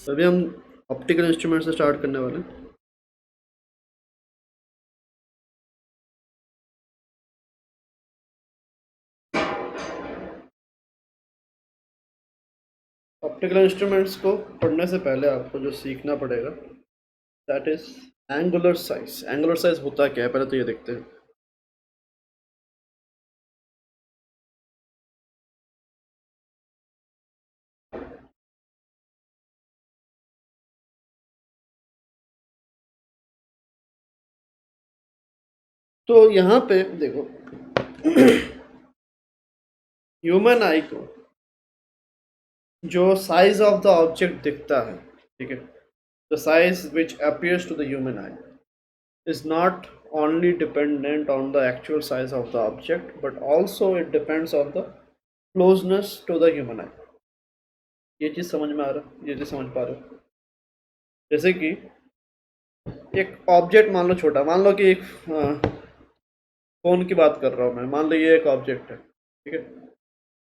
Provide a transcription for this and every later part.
अभी हम optical instrument से स्टार्ट करने वाले हैं। ऑप्टिकल इंस्ट्रूमेंट्स को पढ़ने से पहले आपको जो सीखना पड़ेगा that is angular size. Angular size होता क्या है पहले तो ये देखते हैं। तो यहाँ पे देखो ह्यूमन आई को जो साइज ऑफ द ऑब्जेक्ट दिखता है, ठीक है, the size which appears to the human eye is not only dependent on the actual size of the object but also it depends on the closeness to the human eye। ये चीज़ समझ में आ रहा है, ये चीज़ समझ पा रहे हो? जैसे कि एक ऑब्जेक्ट मान लो छोटा, मान लो कि एक फ़ोन की बात कर रहा हूँ मैं, मान लो ये एक ऑब्जेक्ट है, ठीक है।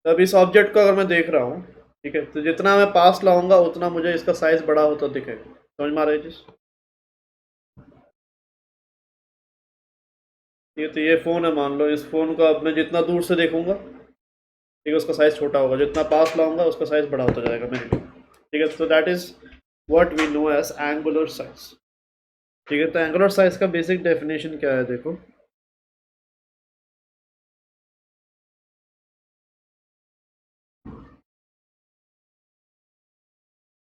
तो अब इस ऑब्जेक्ट को अगर मैं देख रहा हूँ, ठीक है, तो जितना मैं पास लाऊंगा उतना मुझे इसका साइज़ बड़ा होता दिखेगा। समझ में आ रहा है चीज़? ये तो ये फ़ोन है, मान लो इस फ़ोन को अब मैं जितना दूर से देखूंगा, ठीक है, उसका साइज़ छोटा होगा, जितना पास लाऊंगा उसका साइज़ बड़ा होता जाएगा मेरे को, ठीक है। तो that is what we know as angular size, ठीक है। तो एंगुलर साइज का बेसिक डेफिनेशन क्या है, देखो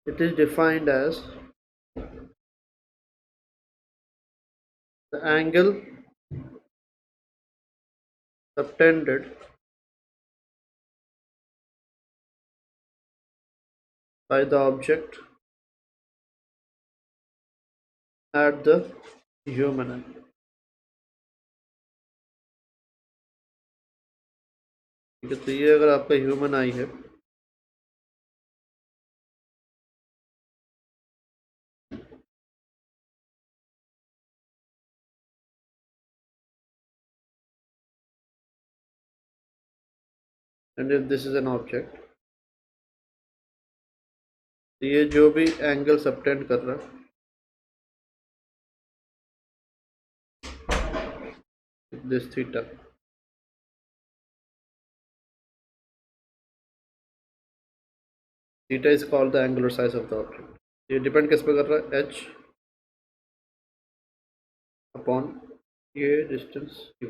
it is defined as the angle subtended by the object at the human eye। ठीक है, तो ये अगर आपका ह्यूमन आई है, and if this is an object, तो ये जो भी एंगल सबटेंड कर रहा है this theta, theta is called the angular size of the object. ये डिपेंड किस पे कर रहा है, एच अपॉन ये डिस्टेंस यू।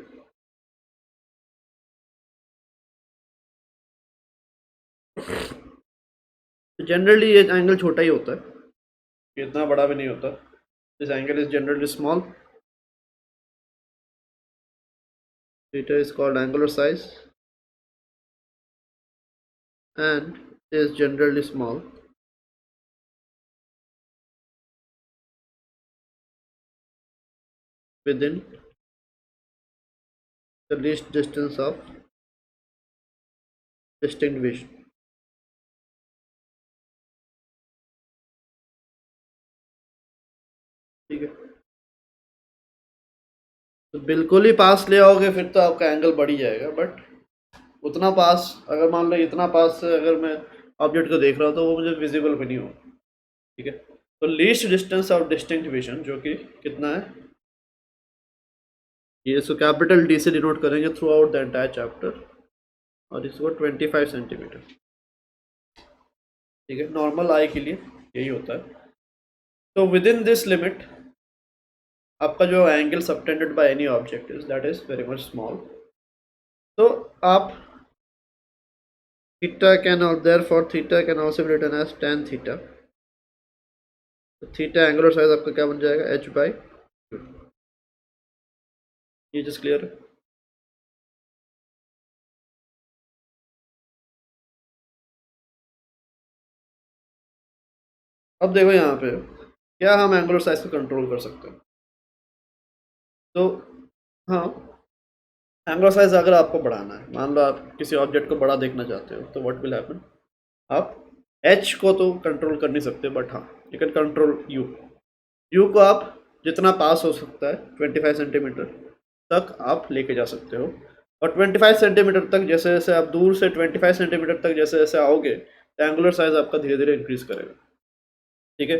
जनरली ये एंगल छोटा ही होता है, इतना बड़ा भी नहीं होता। This angle is generally small, theta is called angular size and is generally small within the least distance of distinct vision। ठीक है, तो बिल्कुल ही पास ले आओगे फिर तो आपका एंगल बढ़ ही जाएगा, बट उतना पास, अगर मान लो इतना पास से अगर मैं ऑब्जेक्ट को देख रहा हूँ तो वो मुझे विजिबल भी नहीं होगा, ठीक है। तो least distance of distinct vision जो कि कितना है, ये इसको कैपिटल डी से डिनोट करेंगे through out the entire chapter, और इसको 25 सेंटीमीटर, ठीक है। नॉर्मल आई के लिए यही होता है। तो विद इन दिस लिमिट आपका जो angle subtended by any object is that is very much small. तो आप theta can therefore theta can also be written as tan theta. तो थीटा एंगुलर साइज आपका क्या बन जाएगा, h बाई टू। ये जस्ट क्लियर है? अब देखो यहाँ पे क्या हम एंगुलर साइज को कंट्रोल कर सकते हैं। तो हाँ, एंगुलर साइज अगर आपको बढ़ाना है, मान लो आप किसी ऑब्जेक्ट को बड़ा देखना चाहते हो, तो व्हाट विल हैपन, आप h को तो कंट्रोल कर नहीं सकते, बट हाँ यू कैन कंट्रोल u को आप जितना पास हो सकता है 25 सेंटीमीटर तक आप लेके जा सकते हो। और 25 सेंटीमीटर तक जैसे जैसे आप दूर से 25 सेंटीमीटर तक जैसे जैसे आओगे तो एंगुलर साइज आपका धीरे धीरे इंक्रीज करेगा। ठीक है।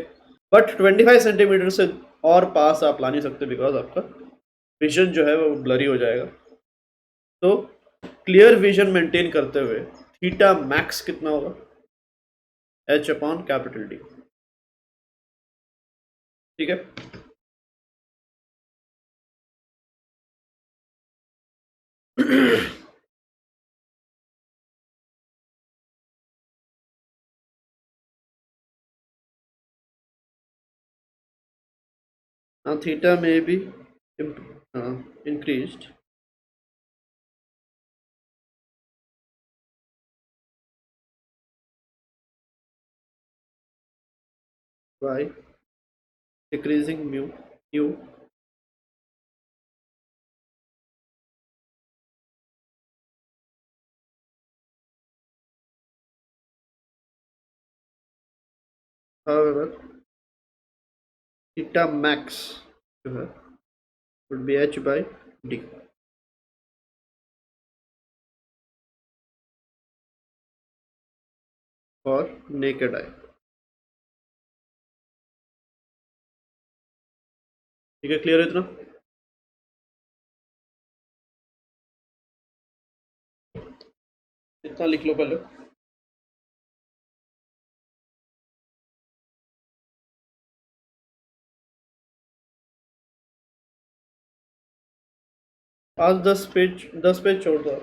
बट 25 सेंटीमीटर से और पास आप ला नहीं सकते, बिकॉज आपका विजन जो है वो ब्लरी हो जाएगा। तो क्लियर विजन मेंटेन करते हुए थीटा मैक्स कितना होगा? H upon capital D. ठीक है। now theta may be increased by decreasing mu. However, theta max जो है would be h by d for naked eye। ठीक है, क्लियर है इतना? इतना लिख लो पहले। आज 10 पेज छोड़ दो।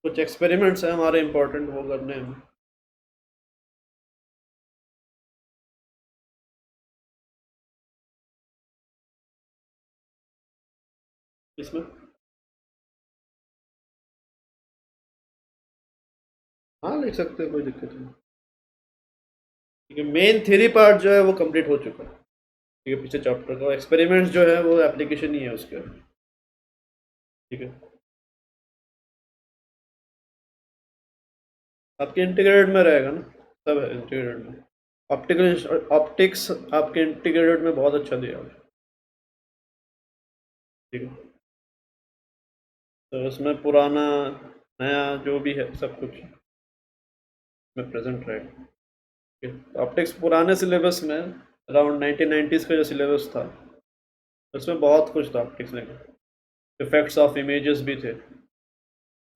कुछ एक्सपेरिमेंट्स हैं हमारे इम्पोर्टेंट, वो करने हैं। इसमें हाँ लिख सकते हो, कोई दिक्कत नहीं। ठीक है, मेन थ्योरी पार्ट जो है वो कंप्लीट हो चुका है। ठीक है, पीछे चैप्टर का एक्सपेरिमेंट्स जो है वो एप्लीकेशन ही है उसके। ठीक है, आपके इंटीग्रेटेड में रहेगा ना, सब है इंटीग्रेटेड में। ऑप्टिक्स आपके इंटीग्रेटेड में बहुत अच्छा दिया है। ठीक है, तो उसमें पुराना नया जो भी है सब कुछ में प्रेजेंट रहेगा। ऑप्टिक्स पुराने सिलेबस में अराउंड 1990s का जो सिलेबस था उसमें बहुत कुछ था ऑप्टिक्स में। इफेक्ट्स ऑफ इमेजेस भी थे,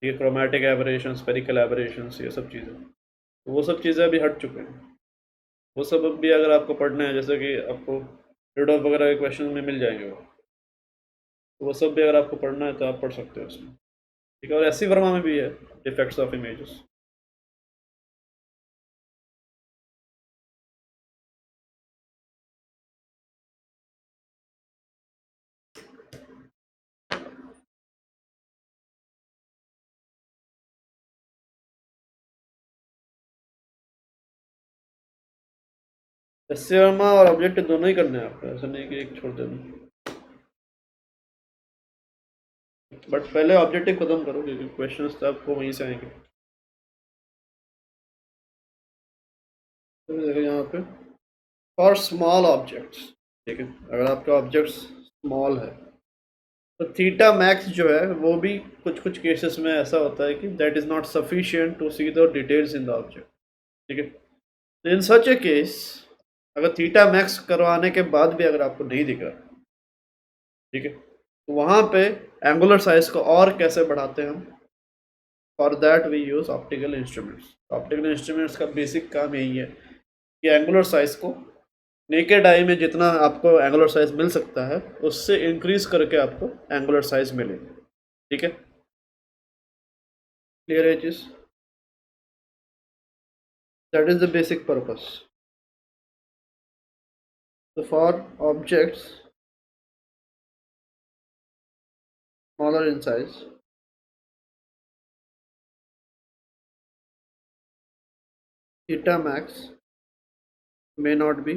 ये क्रोमेटिक एबरेशन, स्पेरिकल एबरेशंस, ये सब चीज़ें। तो वो सब चीज़ें अभी हट चुके हैं। वो सब अब भी अगर आपको पढ़ना है, जैसे कि आपको रिडल्फ वगैरह के क्वेश्चन में मिल जाएंगे वो, तो वो सब भी अगर आपको पढ़ना है तो आप पढ़ सकते हो उसमें। ठीक है, और एस सी वर्मा में भी है effects of images. S C Verma और ऑब्जेक्टिव दोनों ही करने हैं आपको, ऐसा नहीं कि एक छोड़ देना। बट पहले ऑब्जेक्टिव खत्म करो, क्योंकि क्वेश्चंस तो आपको वहीं से आएंगे। तो देखो यहाँ पे फॉर स्मॉल ऑब्जेक्ट्स, ठीक है, अगर आपका ऑब्जेक्ट्स स्मॉल है तो थीटा मैक्स जो है वो भी कुछ कुछ केसेस में ऐसा होता है कि that is not sufficient to see the details in the object. ठीक है, तो इन सच ए केस अगर थीटा मैक्स करवाने के बाद भी अगर आपको नहीं दिख रहा, ठीक है, तो वहाँ पे एंगुलर साइज को और कैसे बढ़ाते हैं हम? For that we use optical instruments. Optical instruments का बेसिक काम यही है कि एंगुलर साइज को नेकेड आई में जितना आपको एंगुलर साइज मिल सकता है उससे इंक्रीज करके आपको एंगुलर साइज मिले। ठीक है, क्लियर है चीज? That is the basic purpose. So for objects smaller in size, theta max may not be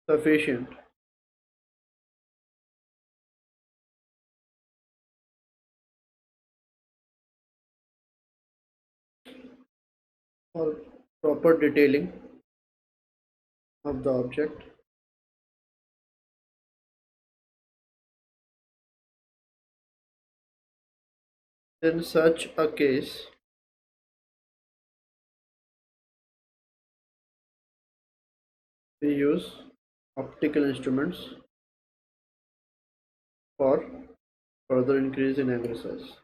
sufficient for proper detailing of the object. In such a case, we use optical instruments for further increase in angular size.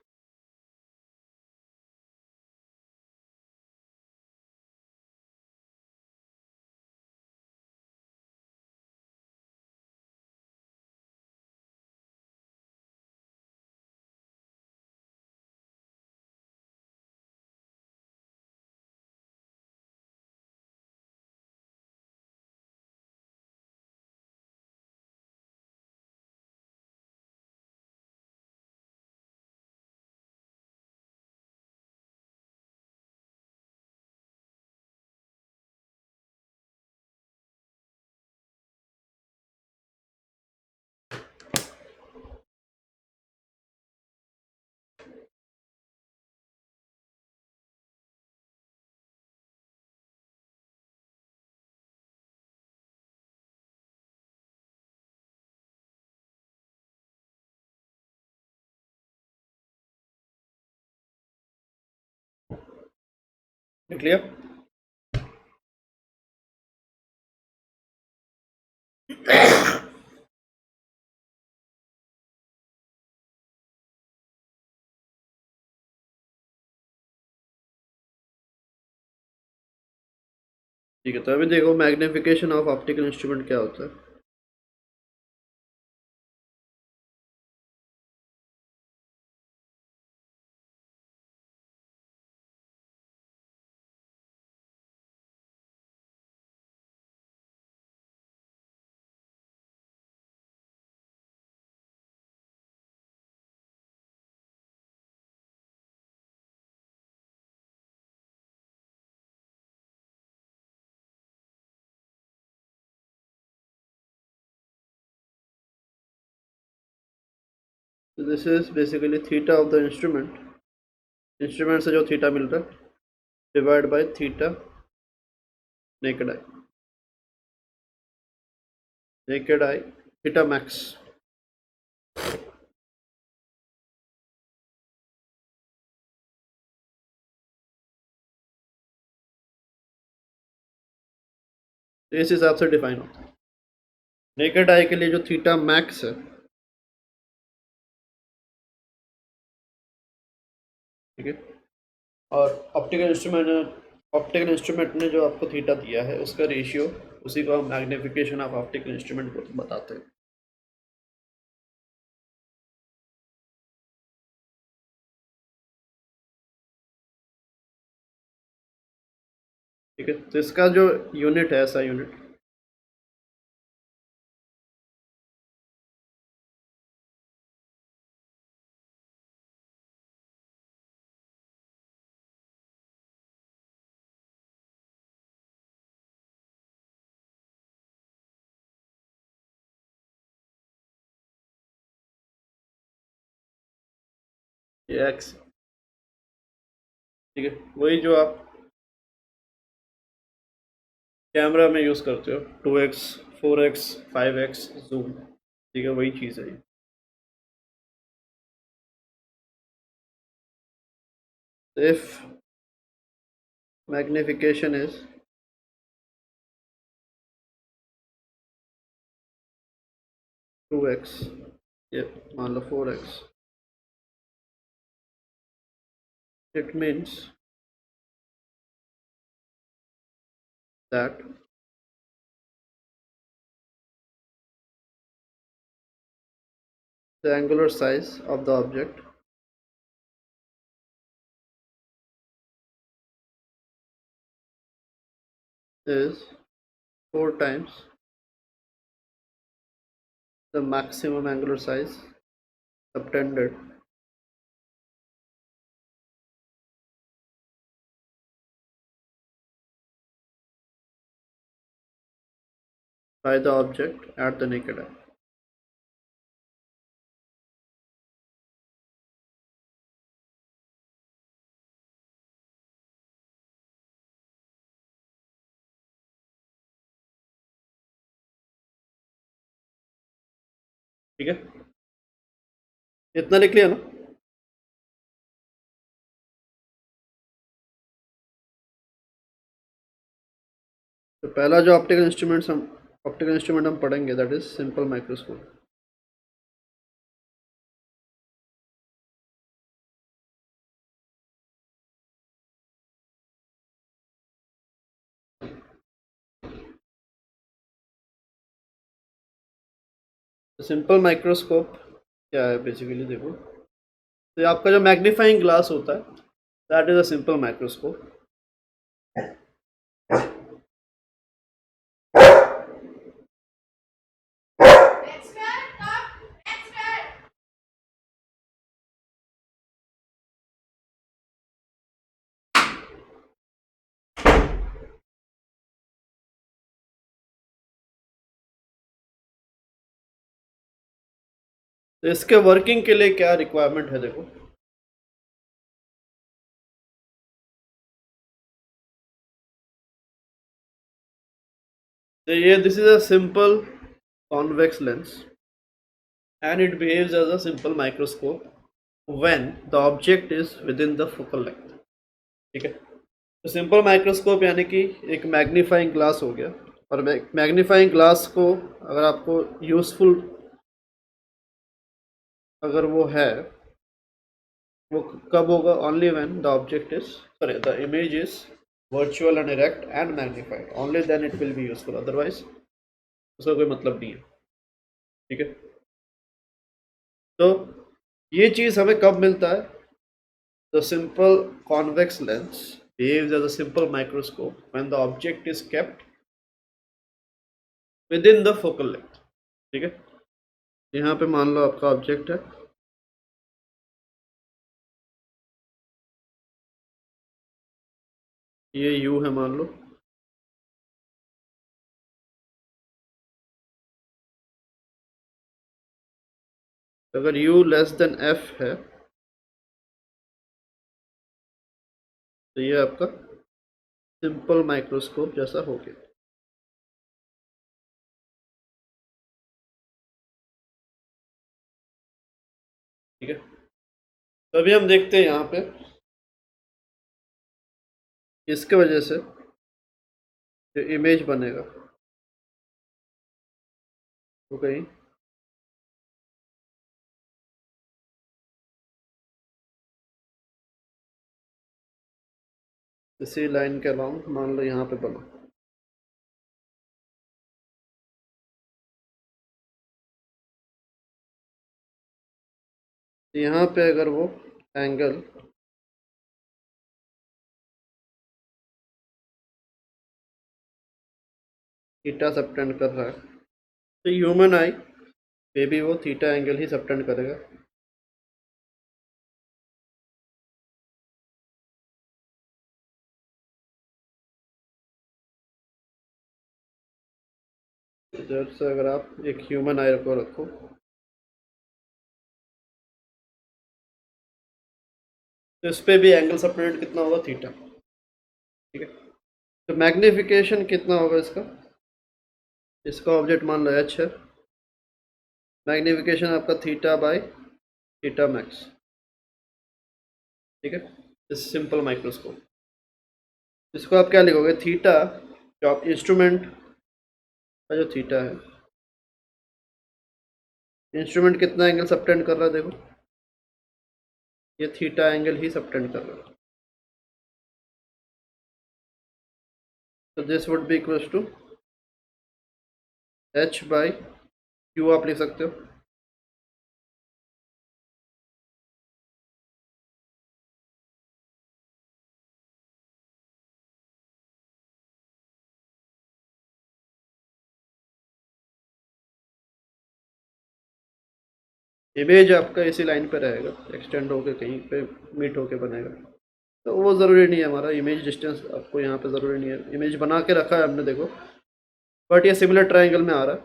Clear? ठीक है, तो अभी देखो magnification of optical instrument क्या होता है. So this is basically theta of the instrument से जो थीटा मिल रहा है divide by theta naked eye theta max. इस हिसाब से डिफाइन होता है. नेकेड आई के लिए जो थीटा मैक्स है, ठीक है, और ऑप्टिकल इंस्ट्रूमेंट ने जो आपको थीटा दिया है उसका रेशियो, उसी को हम मैग्निफिकेशन ऑफ ऑप्टिकल इंस्ट्रूमेंट को बताते हैं. ठीक है, तो इसका जो यूनिट है, ऐसा यूनिट ये एक्स. ठीक है, वही जो आप कैमरा में यूज़ करते हो 2x 4x 5x जूम. ठीक है, वही चीज़ है. इफ मैग्निफिकेशन इज 2x, ये मान लो 4x, it means that the angular size of the object is 4 times the maximum angular size subtended by the object at the naked eye. ठीक है, इतना लिख लिया ना. तो पहला जो ऑप्टिकल इंस्ट्रूमेंट हम पढ़ेंगे that is simple microscope. Simple microscope क्या है बेसिकली, देखो तो ये आपका जो मैग्नीफाइंग ग्लास होता है that is a simple microscope. तो इसके वर्किंग के लिए क्या रिक्वायरमेंट है, देखो तो ये this is a simple convex lens and it behaves as a simple microscope when the object is within the focal length। ठीक है, तो सिंपल माइक्रोस्कोप यानी कि एक मैग्नीफाइंग ग्लास हो गया। और मैग्नीफाइंग ग्लास को अगर आपको यूजफुल अगर वो है, वो कब होगा, only when the object is sorry the image is virtual and erect and magnified, only then it will be useful, otherwise उसका कोई मतलब नहीं है। ठीक है, तो ये चीज़ हमें कब मिलता है, the simple convex lens behaves as a simple microscope when the object is kept within the focal length। ठीक है, यहाँ पे मान लो आपका ऑब्जेक्ट है, ये u है मान लो, अगर u लेस देन f है तो ये आपका सिंपल माइक्रोस्कोप जैसा हो गया। ठीक है, तो अभी हम देखते हैं यहाँ पे इसके वजह से जो इमेज बनेगा वो कहीं इसी लाइन के अलाउंग मान लो यहाँ पे बना। तो यहाँ पे अगर वो एंगल थीटा सबटेंड कर रहा है तो ह्यूमन आई पे भी वो थीटा एंगल ही सबटेंड करेगा। जैसे अगर आप एक ह्यूमन आई को रखो तो इस पे भी एंगल सबटेंड कितना होगा, थीटा। ठीक है, तो मैग्निफिकेशन कितना होगा इसका, इसका ऑब्जेक्ट मान लो एच है, मैग्निफिकेशन आपका थीटा बाय थीटा मैक्स। ठीक है, इस सिंपल माइक्रोस्कोप इसको आप क्या लिखोगे, थीटा जो आप इंस्ट्रूमेंट का जो थीटा है, इंस्ट्रूमेंट कितना एंगल सबटेंड कर रहा है, देखो ये थीटा एंगल ही सबटेंड कर रहा है। तो this would be equals to H by Q आप लिख सकते हो। इमेज आपका इसी लाइन पे रहेगा, एक्सटेंड होके कहीं पे मीट होके बनेगा, तो वो ज़रूरी नहीं है, हमारा इमेज डिस्टेंस आपको यहाँ पे ज़रूरी नहीं है, इमेज बना के रखा है हमने देखो, बट ये सिमिलर ट्रायंगल में आ रहा है।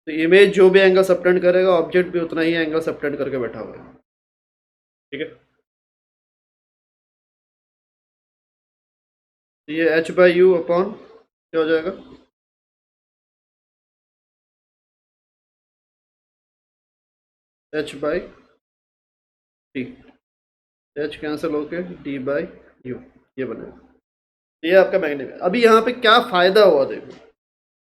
तो इमेज जो भी एंगल सबटेंड करेगा ऑब्जेक्ट भी उतना ही एंगल सबटेंड करके बैठा हुआ है। ठीक है, तो ये एच बाई यू अपॉन क्या हो जाएगा, H by T, H cancel होके डी बाई यू ये बनेगा। ये आपका मैग्नीफिकेशन। अभी यहाँ पे क्या फ़ायदा हुआ देखो,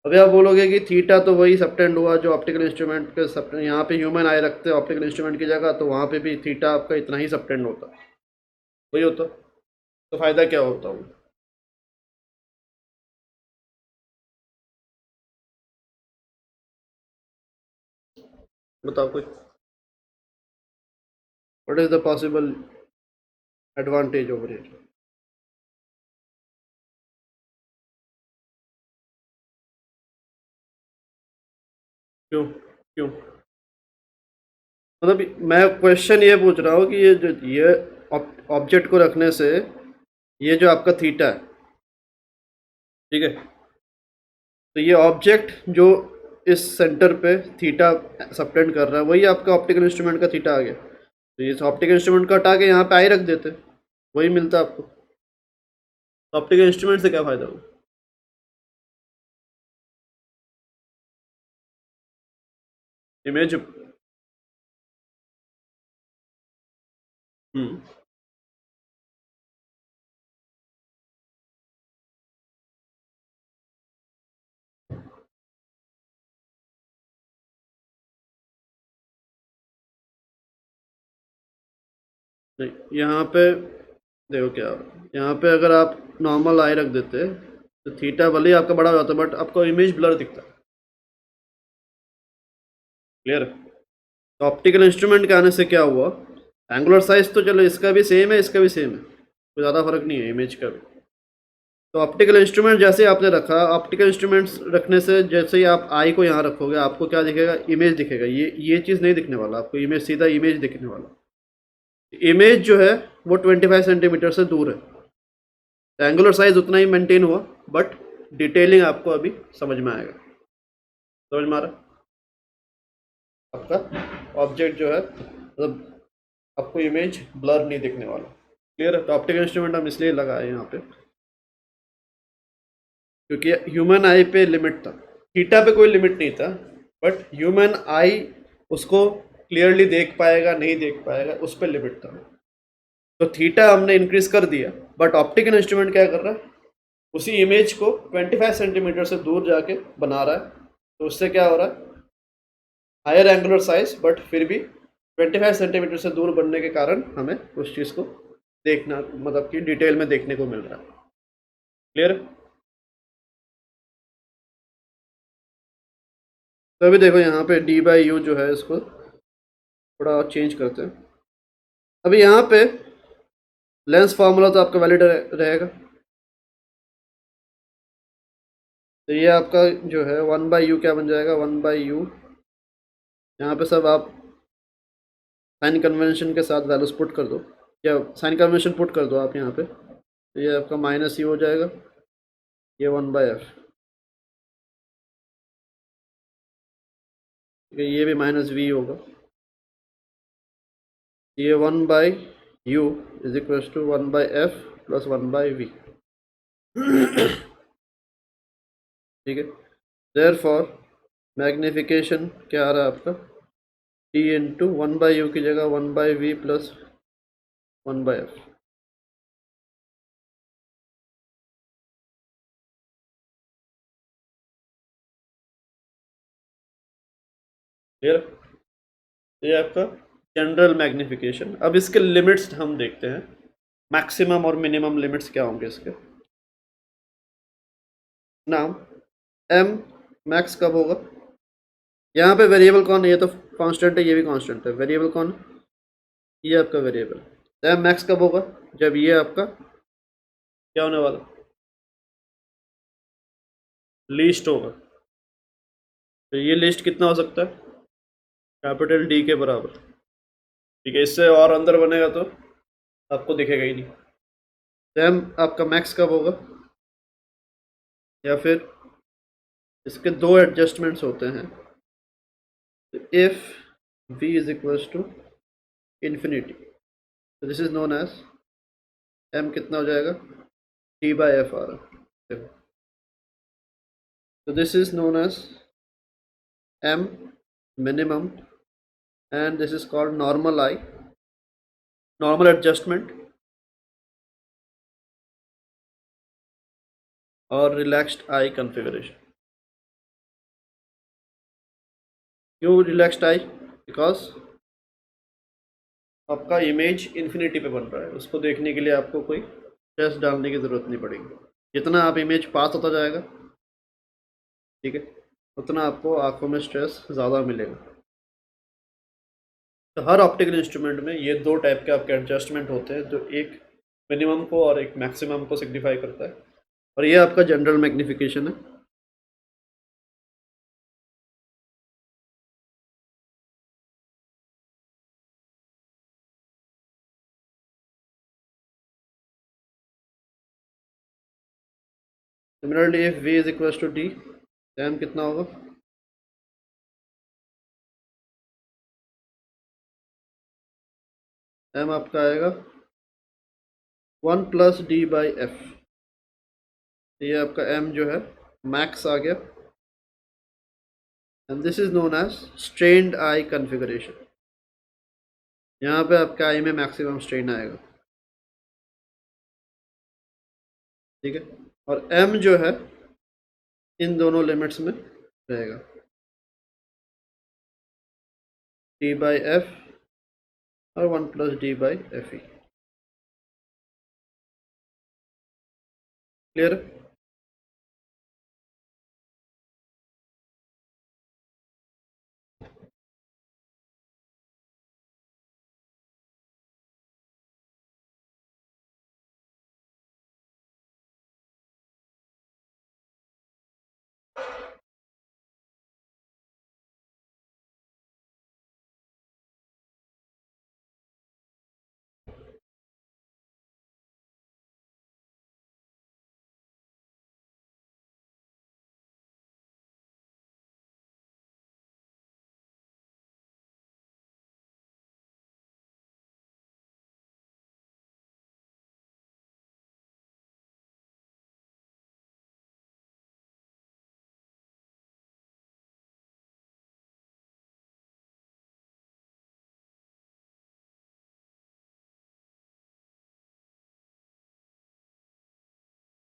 अभी आप बोलोगे कि थीटा तो वही सबटेंड हुआ जो ऑप्टिकल इंस्ट्रूमेंट के सबटेंड, यहाँ पे ह्यूमन आई रखते हैं ऑप्टिकल इंस्ट्रूमेंट की जगह, तो वहाँ पे भी थीटा आपका इतना ही सबटेंड होता, वही होता। तो फ़ायदा क्या होता वो? बताओ कोई, what is the possible advantage over here? क्यों? क्यों? मतलब मैं क्वेश्चन ये पूछ रहा हूँ कि ये ऑब्जेक्ट को रखने से ये जो आपका थीटा है, ठीक है, तो ये ऑब्जेक्ट जो इस सेंटर पे थीटा सबटेंड कर रहा है वही आपका ऑप्टिकल इंस्ट्रूमेंट का थीटा आ गया, तो ये ऑप्टिकल इंस्ट्रूमेंट का हटा के यहाँ पे आई रख देते, वही मिलता आपको। ऑप्टिकल इंस्ट्रूमेंट से क्या फ़ायदा हुआ? इमेज। हम्म। नहीं, यहाँ पे देखो क्या हो रहा है। यहाँ पे अगर आप नॉर्मल आई रख देते तो थीटा भले ही आपका बड़ा हो जाता, बट आपको इमेज ब्लर दिखता। क्लियर? तो ऑप्टिकल इंस्ट्रूमेंट के आने से क्या हुआ, एंगुलर साइज तो चलो इसका भी सेम है, इसका भी सेम है, कोई ज़्यादा फर्क नहीं है इमेज का भी। तो ऑप्टिकल इंस्ट्रूमेंट जैसे आपने रखा, ऑप्टिकल इंस्ट्रूमेंट्स रखने से जैसे ही आप आई को यहाँ रखोगे आपको क्या दिखेगा, इमेज दिखेगा। ये चीज़ नहीं दिखने वाला आपको, इमेज सीधा इमेज दिखने वाला। इमेज जो है वो 25 सेंटीमीटर से दूर है, एंगुलर साइज उतना ही मेंटेन हुआ, बट डिटेलिंग आपको अभी समझ में आएगा। समझ में आ रहा? आपका ऑब्जेक्ट जो है मतलब आपको इमेज ब्लर नहीं दिखने वाला। क्लियर है? तो ऑप्टिकल इंस्ट्रूमेंट हम इसलिए लगाए यहाँ पे क्योंकि ह्यूमन आई पे लिमिट था, थीटा पे कोई लिमिट नहीं था, बट ह्यूमन आई उसको क्लियरली देख पाएगा नहीं देख पाएगा उस पर लिमिट था। तो थीटा हमने इंक्रीज कर दिया, बट ऑप्टिकल इंस्ट्रूमेंट क्या कर रहा है, उसी इमेज को 25 सेंटीमीटर से दूर जाके बना रहा है। तो उससे क्या हो रहा है, हायर एंगुलर साइज, बट फिर भी 25 सेंटीमीटर से दूर बनने के कारण हमें उस चीज़ को देखना, मतलब कि डिटेल में देखने को मिल रहा है। क्लियर? तो अभी देखो यहाँ पे डी बाई यू जो है इसको थोड़ा और चेंज करते हैं। अभी यहाँ पे लेंस फार्मूला तो आपका वैलिड रहेगा, तो ये आपका जो है 1/u क्या बन जाएगा, 1/u, यहाँ पे सब आप साइन कन्वेंशन के साथ वैल्यूज पुट कर दो, या साइन कन्वेंशन पुट कर दो आप यहाँ पे, तो ये आपका माइनस यू हो जाएगा, ये 1/f, ठीक है, ये भी माइनस वी होगा, ये 1/u is equal to 1/f plus 1/v। ठीक है, देयर फॉर मैग्निफिकेशन क्या आ रहा है आपका, टी इंटू 1/u की जगह 1/v प्लस 1/f। क्लियर? ये आपका जनरल मैग्निफिकेशन। अब इसके लिमिट्स हम देखते हैं, मैक्सिमम और मिनिमम लिमिट्स क्या होंगे इसके। नाउ एम मैक्स कब होगा, यहाँ पे वेरिएबल कौन है, ये तो कांस्टेंट है, ये भी कांस्टेंट है, वेरिएबल कौन है, ये आपका वेरिएबल। तो एम मैक्स कब होगा, जब ये आपका क्या होने वाला, लीस्ट होगा। तो ये लिस्ट कितना हो सकता है, कैपिटल डी के बराबर। ठीक है, इससे और अंदर बनेगा तो आपको दिखेगा ही नहीं। तो एम आपका मैक्स कब होगा, या फिर इसके दो एडजस्टमेंट्स होते हैं, if v is equals to infinity, तो this is known as m कितना हो जाएगा, t/f आ रहा है देखो, तो this is known as m minimum, and this is called normal I, normal adjustment, और रिलैक्स्ड आई कॉन्फ़िगरेशन। क्यों रिलैक्स्ड आई? बिकॉज आपका इमेज इन्फिनिटी पे बन रहा है, उसको देखने के लिए आपको कोई स्ट्रेस डालने की ज़रूरत नहीं पड़ेगी। जितना आप इमेज पास होता जाएगा, ठीक है, उतना आपको आंखों में स्ट्रेस ज़्यादा मिलेगा। तो हर ऑप्टिकल इंस्ट्रूमेंट में ये दो टाइप के आपके एडजस्टमेंट होते हैं, जो एक मिनिमम को और एक मैक्सिमम को सिग्निफाई करता है, और ये आपका जनरल मैग्निफिकेशन है। Similarly if v is equal to d, m कितना होगा? m आपका आएगा 1 + d/f। ये आपका m जो है मैक्स आ गया, and this is known as strained eye configuration. यहाँ पे आपके आई में मैक्सिमम स्ट्रेन आएगा, ठीक है, और m जो है इन दोनों लिमिट्स में रहेगा, d/f और 1 + d/fe। क्लियर?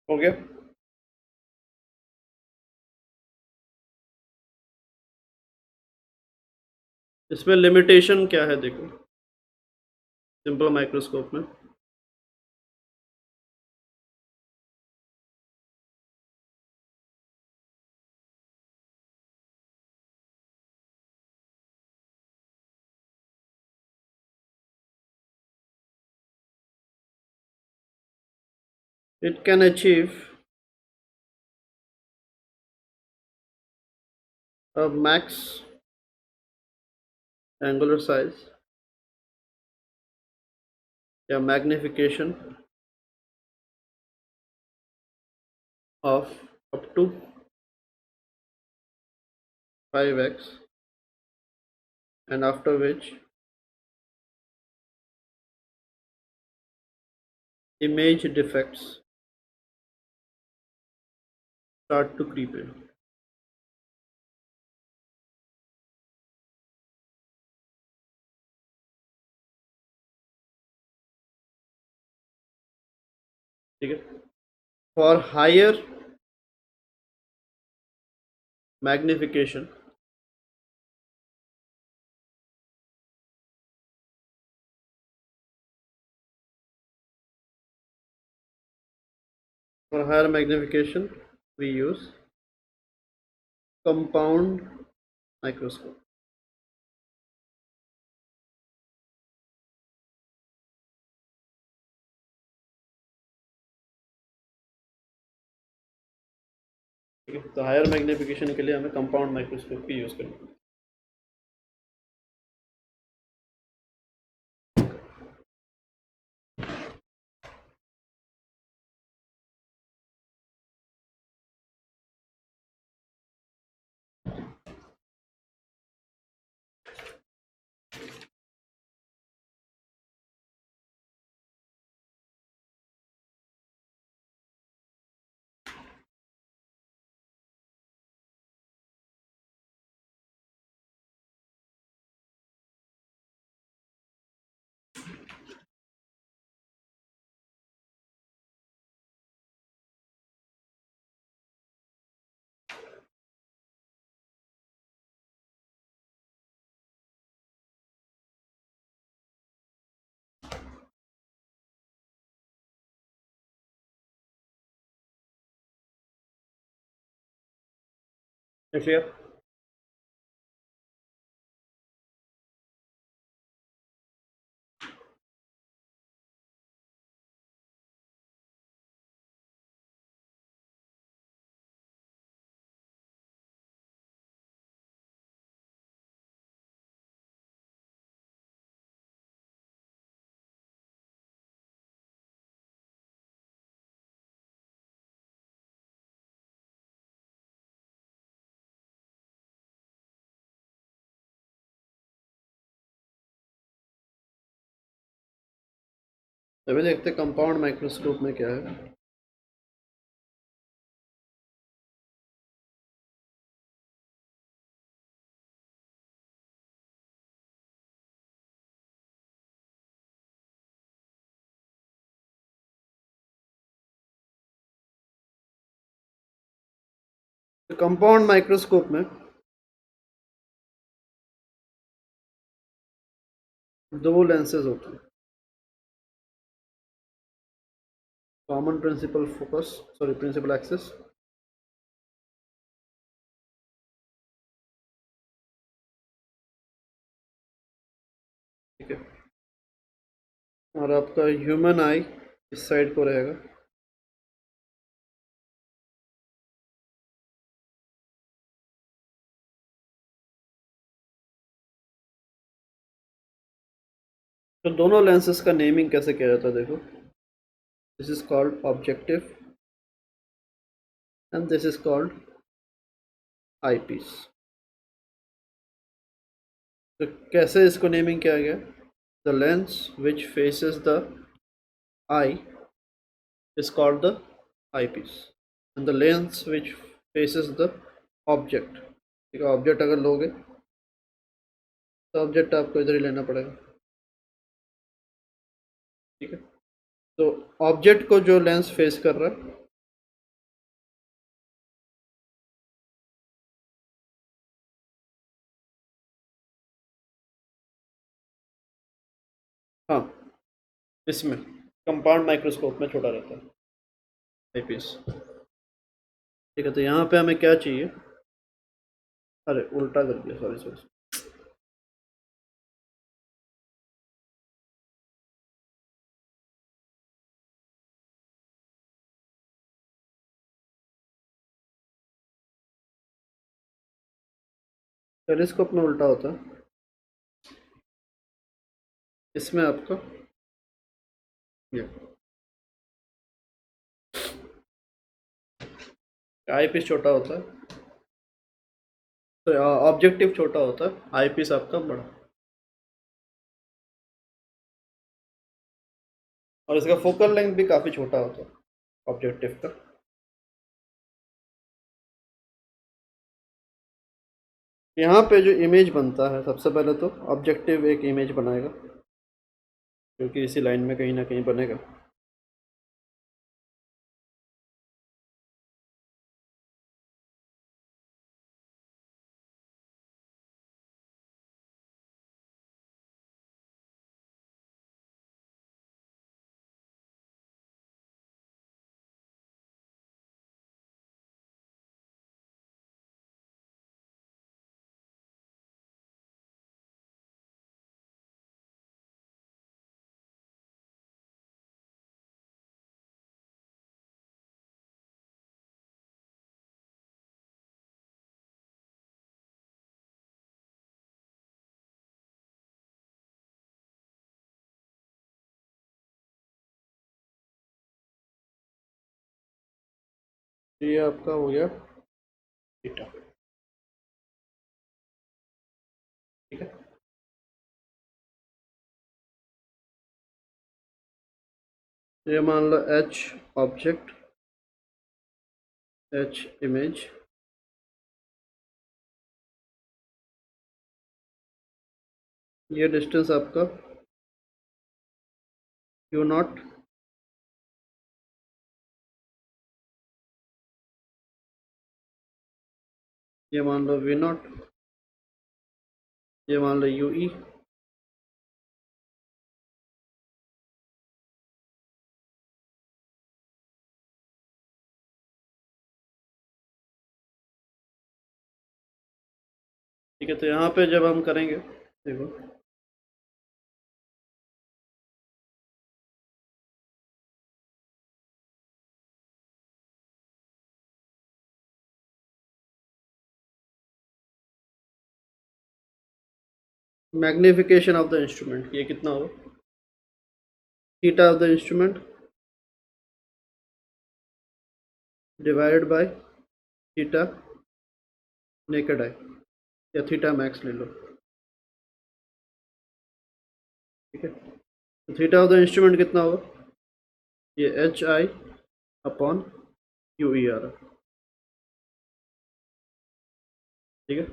हो गया? इसमें लिमिटेशन क्या है देखो, सिंपल माइक्रोस्कोप में it can achieve a max angular size या magnification of up to 5x, and after which image defects start to creep in। ठीक है, for higher magnification we use compound microscope। ठीक है, तो हायर मैग्निफिकेशन के लिए हमें कंपाउंड माइक्रोस्कोप की यूज़ करनी है। क्लियर? अभी देखते कंपाउंड माइक्रोस्कोप में क्या है। तो कंपाउंड माइक्रोस्कोप में दो लेंसेज होते हैं। Common principal focus, sorry principal axis, ठीक है। और आपका ह्यूमन आई इस साइड को रहेगा। तो दोनों लेंसेज का नेमिंग कैसे किया जाता है देखो। This is called objective and this is called eyepiece. तो कैसे इसको नेमिंग किया गया? The lens which faces the eye is called the eyepiece and the lens which faces the object, ठीक है। ऑब्जेक्ट अगर लोगे तो ऑब्जेक्ट आपको इधर ही लेना पड़ेगा, ठीक है। तो ऑब्जेक्ट को जो लेंस फेस कर रहा है, हाँ, इसमें कंपाउंड माइक्रोस्कोप में छोटा रहता है आईपीस, ठीक है। तो यहाँ पे हमें क्या चाहिए? अरे उल्टा कर दिया, सॉरी सॉरी। टेलीस्कोप में उल्टा होता है, इसमें आपका ये आईपीस छोटा होता है, तो ऑब्जेक्टिव छोटा होता है, आईपीस आपका बड़ा। और इसका फोकल लेंथ भी काफ़ी छोटा होता है ऑब्जेक्टिव का। यहाँ पे जो इमेज बनता है, सबसे पहले तो ऑब्जेक्टिव एक इमेज बनाएगा, क्योंकि इसी लाइन में कहीं ना कहीं बनेगा। तो ये आपका हो गया थीटा, ठीक है। ये मान लो एच ऑब्जेक्ट, एच इमेज, ये डिस्टेंस आपका क्यू नॉट, ये मान लो वी नॉट, ये मान लो यू ई, है, तो यहाँ पे जब हम करेंगे, देखो मैग्निफिकेशन ऑफ द इंस्ट्रूमेंट, ये कितना होगा, theta of the instrument divided by theta naked eye, या थीटा मैक्स ले लो, ठीक है। तो थीटा ऑफ द इंस्ट्रूमेंट कितना होगा, ये H I upon U E आ रहा, ठीक है,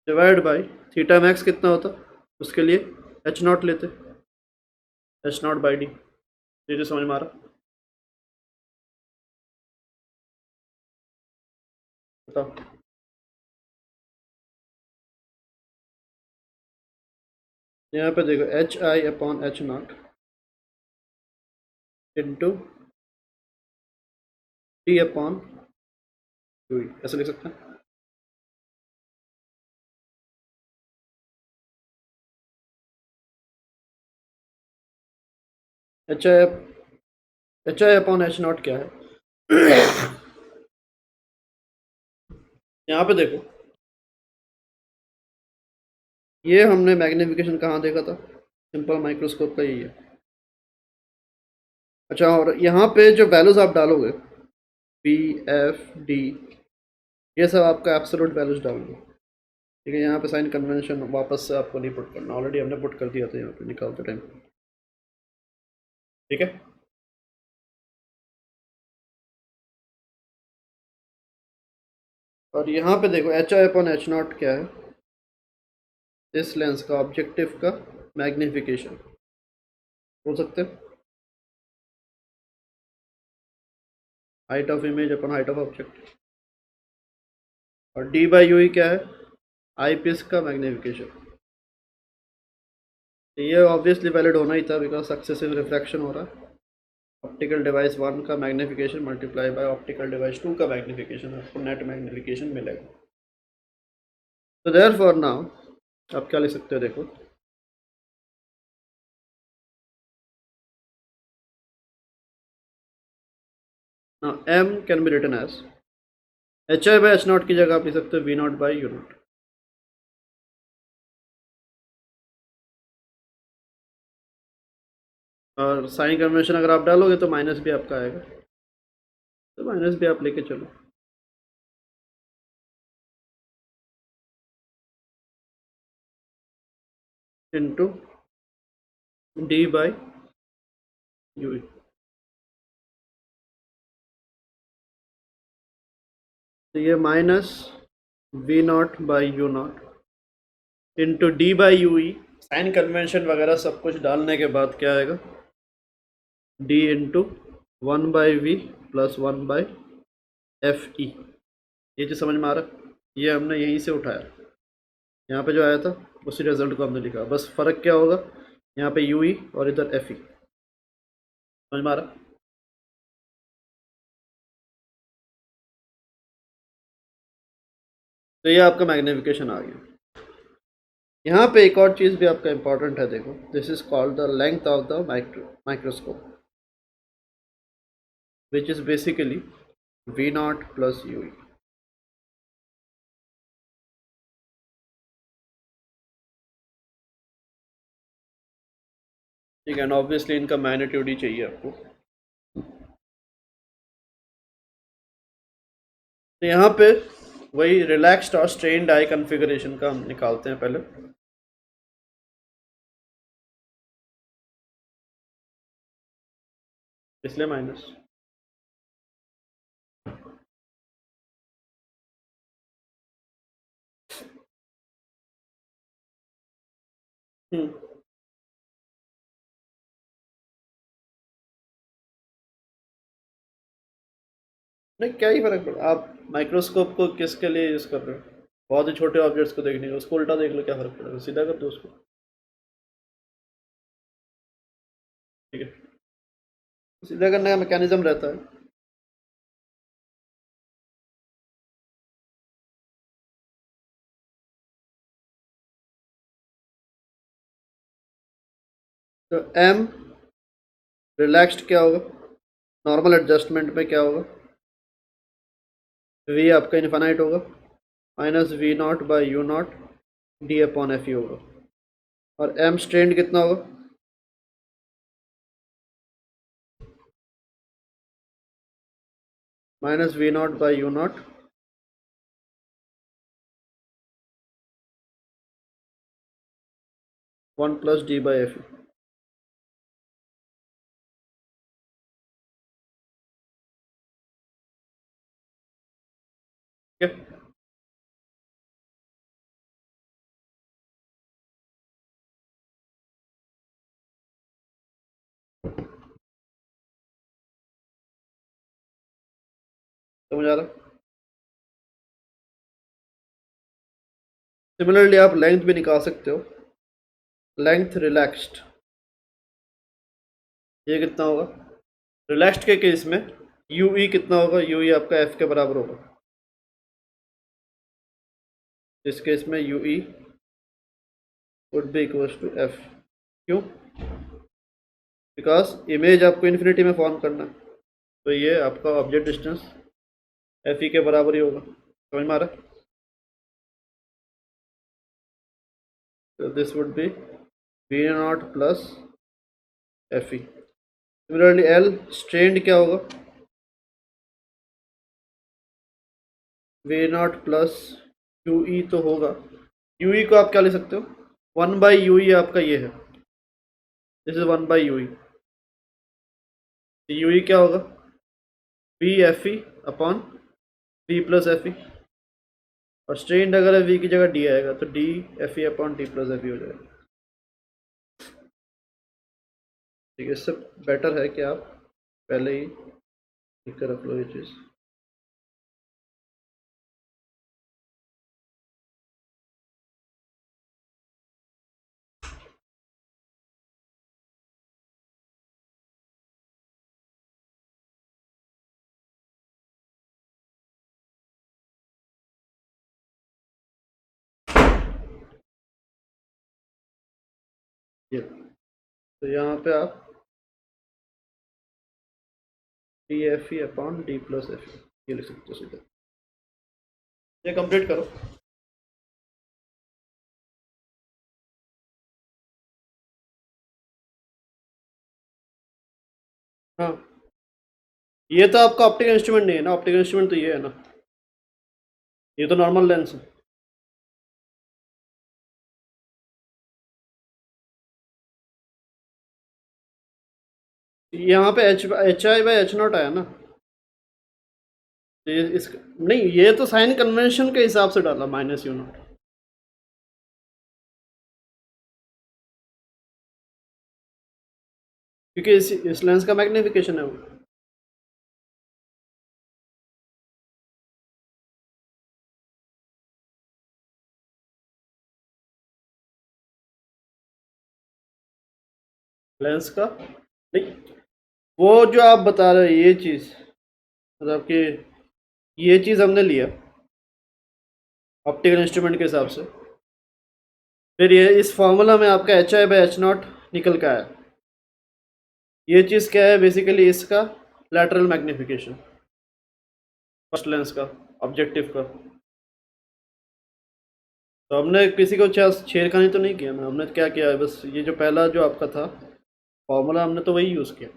डिवाइड बाई थीटा मैक्स कितना होता, उसके लिए एच नॉट लेते, एच नॉट बाई डी, ये जो समझ में आ रहा, बताओ। यहाँ पे देखो H I upon H not into T upon you, ऐसे लिख सकते हैं। H I, H I upon H not क्या है, यहाँ पे देखो, ये हमने मैग्निफिकेशन कहाँ देखा था, सिंपल माइक्रोस्कोप का यही है। अच्छा, और यहाँ पे जो वैल्यूज आप डालोगे पी एफ डी, ये सब आपका एब्सोल्यूट वैल्यूज डालोगे, ठीक है। यहाँ पे साइन कन्वेंशन वापस से आपको नहीं पुट करना, ऑलरेडी हमने पुट कर दिया था यहाँ पे निकालते टाइम, ठीक है। और यहाँ पे देखो H I upon H not क्या है, इस लेंस का ऑब्जेक्टिव का मैग्निफिकेशन बोल सकते हैं, height of image upon height of object. और डी बाई यू क्या है, आई पीस का मैग्निफिकेशन। ये ऑब्वियसली वैलिड होना ही था, बिकॉज सक्सेसिव रिफ्रैक्शन हो रहा है। ऑप्टिकल डिवाइस 1 का magnification multiply by optical device 2 का मैग्निफिकेशन, आपको नेट मैग्निफिकेशन मिलेगा। तो देयर फॉर नाउ आप क्या लिख सकते हो, देखो now m can be written as H I by H naught की जगह आप लिख सकते हो V naught by U naught. और साइन कन्वेंशन अगर आप डालोगे तो माइनस भी आपका आएगा, तो माइनस भी आप लेके चलो, इंटू डी बाई यू। तो ये minus V naught by U naught into D by U E, sign convention वगैरह सब कुछ डालने के बाद क्या आएगा, D into 1 by V plus 1 by F E. ये चीज़ समझ में आ रहा है, ये हमने यहीं से उठाया, यहाँ पे जो आया था उसी रिजल्ट को हमने लिखा, बस फ़र्क क्या होगा, यहाँ पे यू ई और इधर एफ ई, समझ में आ रहा। तो ये आपका मैग्निफिकेशन आ गया। यहाँ पे एक और चीज़ भी आपका इंपॉर्टेंट है, देखो this is called the length of the microscope which is basically V naught plus U E, ठीक है। एंड ऑब्वियसली इनका मैग्नीट्यूड ही चाहिए आपको। तो यहाँ पे वही रिलैक्स्ड और स्ट्रेन्ड आई कॉन्फ़िगरेशन का हम निकालते हैं पहले। इसलिए माइनस, नहीं क्या ही फर्क पड़ा, आप माइक्रोस्कोप को किसके लिए यूज़ कर रहे हो, बहुत ही छोटे ऑब्जेक्ट्स को देखने का, उसको उल्टा देख लो, क्या फर्क पड़ेगा, सीधा कर दो उसको, ठीक है। सीधा करने का मैकेनिज्म रहता है। तो एम रिलैक्स्ड क्या होगा, नॉर्मल एडजस्टमेंट में क्या होगा, वी आपका इन्फानाइट होगा minus V naught by U naught D upon F E होगा। और एम स्ट्रेंड कितना होगा, minus V naught by U naught one plus D by F E. समझ आ रहा। सिमिलरली आप लेंथ भी निकाल सकते हो, लेंथ रिलैक्स्ड ये कितना होगा, रिलैक्स्ड के केस में यू ई कितना होगा, यू ई आपका एफ के बराबर होगा। इस केस में U E would be equals to F. क्यों, बिकॉज इमेज आपको इन्फिनिटी में फॉर्म करना है, तो ये आपका ऑब्जेक्ट डिस्टेंस एफ ई के बराबर ही होगा। समझ में आ रहा है। तो this would be V naught plus F E. Similarly L strained क्या होगा, V naught plus U E तो होगा, यू ई को आप क्या ले सकते हो, वन बाई यू ई आपका ये है, this is one by U E. U E क्या होगा, V F E upon V plus F E, और स्ट्रेंड अगर वी की जगह डी आएगा तो D F E upon D plus F E हो जाएगा। ठीक है, इससे बेटर है कि आप पहले ही लिख कर रख लो ये चीज़। ये तो यहाँ पे आप D F E upon D plus F E ये लिख सकते हो सीधे। ये कंप्लीट करो। हाँ, ये तो आपका ऑप्टिकल इंस्ट्रूमेंट नहीं है ना, ऑप्टिकल इंस्ट्रूमेंट तो ये है ना, ये तो नॉर्मल लेंस है। यहाँ पे H I by H not आया ना, तो ये इस नहीं, ये तो साइन कन्वेंशन के हिसाब से डाला माइनस यू नॉट। क्योंकि इस लेंस का मैग्निफिकेशन है वो। लेंस का नहीं, वो जो आप बता रहे हो ये चीज़, मतलब कि ये चीज़ हमने लिया ऑप्टिकल इंस्ट्रूमेंट के हिसाब से, फिर ये इस फॉर्मूला में आपका H I by H not निकल का है। ये चीज़ क्या है बेसिकली, इसका लैटरल मैग्निफिकेशन फर्स्ट लेंस का, ऑब्जेक्टिव का। तो हमने किसी को छेड़खानी तो नहीं किया ना, हमने क्या किया है, बस ये जो पहला जो आपका था फॉर्मूला हमने तो वही यूज़ किया।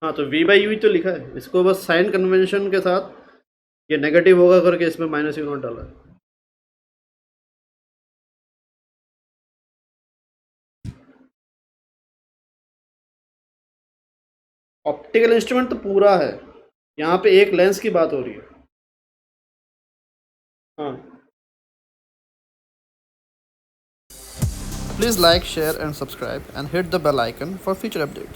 हाँ, तो वी बाई यू तो लिखा है, इसको बस साइन कन्वेंशन के साथ ये नेगेटिव होगा करके इसमें माइनस यू नॉट डाला है। ऑप्टिकल इंस्ट्रूमेंट तो पूरा है, यहाँ पे एक लेंस की बात हो रही है। हाँ, please like share and subscribe and hit the bell icon for future updates.